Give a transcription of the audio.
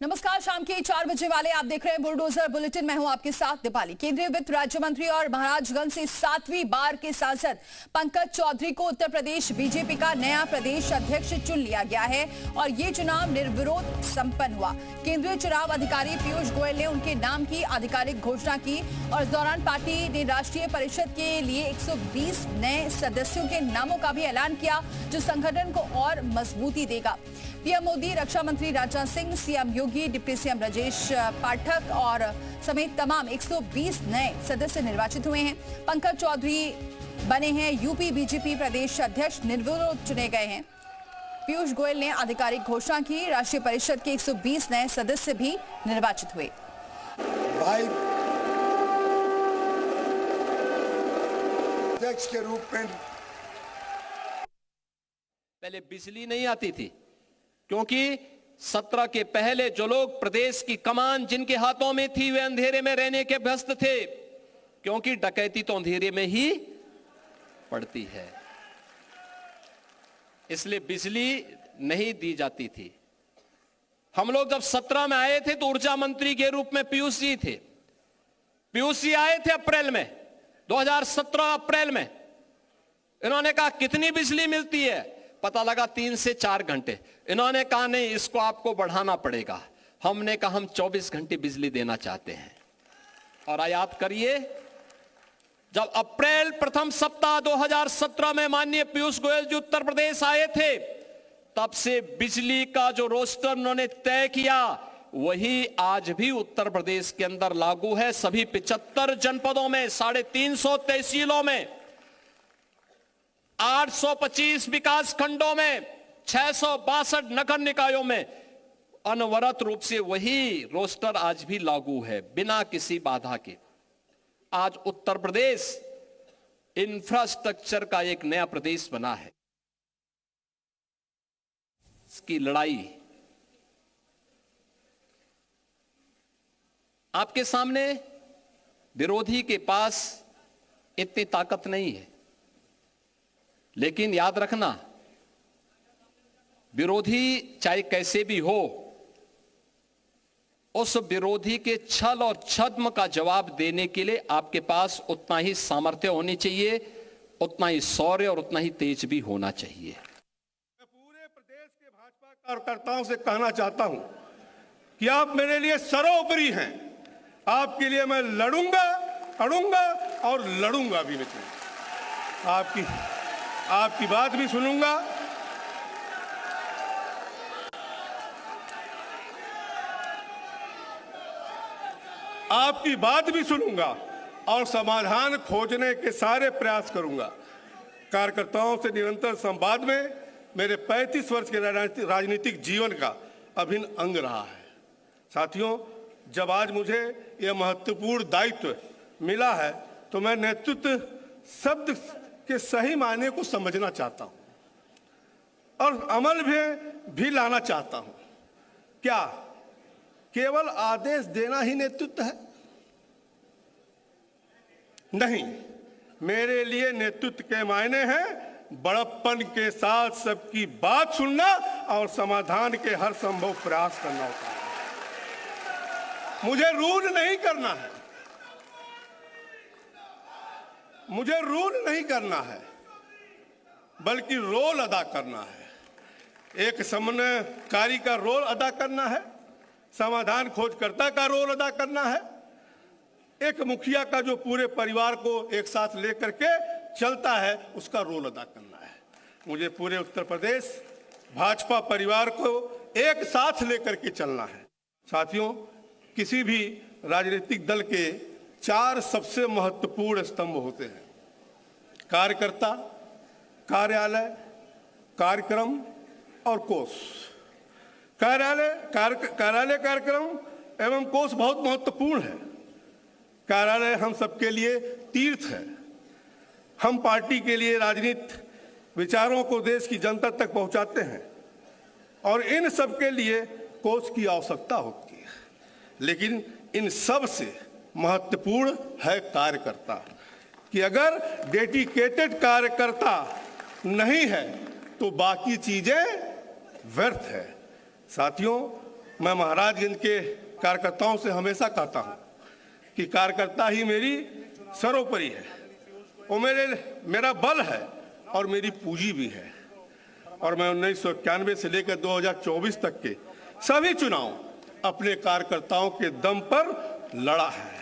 नमस्कार, शाम के 4 बजे वाले आप देख रहे हैं बुलडोजर बुलेटिन। मैं हूं आपके साथ दीपाली। केंद्रीय वित्त राज्य मंत्री और महाराजगंज से 7वीं बार के सांसद पंकज चौधरी को उत्तर प्रदेश बीजेपी का नया प्रदेश अध्यक्ष चुन लिया गया है और ये चुनाव निर्विरोध संपन्न हुआ। केंद्रीय चुनाव अधिकारी पीयूष गोयल ने उनके नाम की आधिकारिक घोषणा की और इस दौरान पार्टी ने राष्ट्रीय परिषद के लिए 120 नए सदस्यों के नामों का भी ऐलान किया, जो संगठन को और मजबूती देगा। पीएम मोदी, रक्षा मंत्री राजनाथ सिंह, सीएम योगी, डिप्टी सीएम राजेश पाठक और समेत तमाम 120 नए सदस्य निर्वाचित हुए हैं। पंकज चौधरी बने हैं यूपी बीजेपी प्रदेश अध्यक्ष, निर्विरोध चुने गए हैं। पीयूष गोयल ने आधिकारिक घोषणा की, राष्ट्रीय परिषद के 120 नए सदस्य भी निर्वाचित हुए। भाई अध्यक्ष के रूप में पहले बिजली नहीं आती थी, क्योंकि 17 के पहले जो लोग प्रदेश की कमान जिनके हाथों में थी वे अंधेरे में रहने के व्यस्त थे, क्योंकि डकैती तो अंधेरे में ही पड़ती है, इसलिए बिजली नहीं दी जाती थी। हम लोग जब 17 में आए थे तो ऊर्जा मंत्री के रूप में पीयूष जी थे। पीयूष जी आए थे अप्रैल में, 2017 अप्रैल में। इन्होंने कहा कितनी बिजली मिलती है, पता लगा 3 से 4 घंटे। इन्होंने कहा नहीं, इसको आपको बढ़ाना पड़ेगा। हमने कहा हम 24 घंटे बिजली देना चाहते हैं। और याद करिए, जब अप्रैल प्रथम सप्ताह 2017 में माननीय पीयूष गोयल जी उत्तर प्रदेश आए थे, तब से बिजली का जो रोस्टर उन्होंने तय किया वही आज भी उत्तर प्रदेश के अंदर लागू है। सभी 75 जनपदों में, 350 तहसीलों में, 825 विकास खंडों में, 662 नगर निकायों में अनवरत रूप से वही रोस्टर आज भी लागू है, बिना किसी बाधा के। आज उत्तर प्रदेश इंफ्रास्ट्रक्चर का एक नया प्रदेश बना है। इसकी लड़ाई आपके सामने, विरोधी के पास इतनी ताकत नहीं है, लेकिन याद रखना, विरोधी चाहे कैसे भी हो, उस विरोधी के छल और छद्म का जवाब देने के लिए आपके पास उतना ही सामर्थ्य होनी चाहिए, उतना ही शौर्य और उतना ही तेज भी होना चाहिए। मैं पूरे प्रदेश के भाजपा कार्यकर्ताओं से कहना चाहता हूं कि आप मेरे लिए सर्वोपरि हैं। आपके लिए मैं लड़ूंगा, अड़ूंगा और लड़ूंगा भी। मित्रों, आपकी बात भी सुनूंगा, आपकी बात भी सुनूंगा और समाधान खोजने के सारे प्रयास करूंगा। कार्यकर्ताओं से निरंतर संवाद में मेरे 35 वर्ष के राजनीतिक जीवन का अभिन्न अंग रहा है। साथियों, जब आज मुझे यह महत्वपूर्ण दायित्व मिला है तो मैं नेतृत्व शब्द के सही मायने को समझना चाहता हूं और अमल भी लाना चाहता हूं। क्या केवल आदेश देना ही नेतृत्व है? नहीं, मेरे लिए नेतृत्व के मायने हैं बड़प्पन के साथ सबकी बात सुनना और समाधान के हर संभव प्रयास करना होता है। मुझे रूल नहीं करना है, मुझे रूल नहीं करना है, बल्कि रोल अदा करना है। एक समन्वयकारी का रोल अदा करना है, समाधान खोजकर्ता का रोल अदा करना है, एक मुखिया का जो पूरे परिवार को एक साथ लेकर के चलता है उसका रोल अदा करना है। मुझे पूरे उत्तर प्रदेश भाजपा परिवार को एक साथ लेकर के चलना है। साथियों, किसी भी राजनीतिक दल के 4 सबसे महत्वपूर्ण स्तंभ होते हैं: कार्यकर्ता, कार्यालय, कार्यक्रम और कोष। कार्यालय कार्यक्रम एवं कोष बहुत महत्वपूर्ण है। कार्यालय हम सबके लिए तीर्थ है। हम पार्टी के लिए राजनीतिक विचारों को देश की जनता तक पहुंचाते हैं और इन सब के लिए कोष की आवश्यकता होती है, लेकिन इन सब से महत्वपूर्ण है कार्यकर्ता। कि अगर डेडिकेटेड कार्यकर्ता नहीं है तो बाकी चीजें व्यर्थ है। साथियों, मैं महाराजगंज के कार्यकर्ताओं से हमेशा कहता हूं कि कार्यकर्ता ही मेरी सर्वोपरि है, वो मेरा बल है और मेरी पूंजी भी है। और मैं 1991 से लेकर 2024 तक के सभी चुनाव अपने कार्यकर्ताओं के दम पर लड़ा है।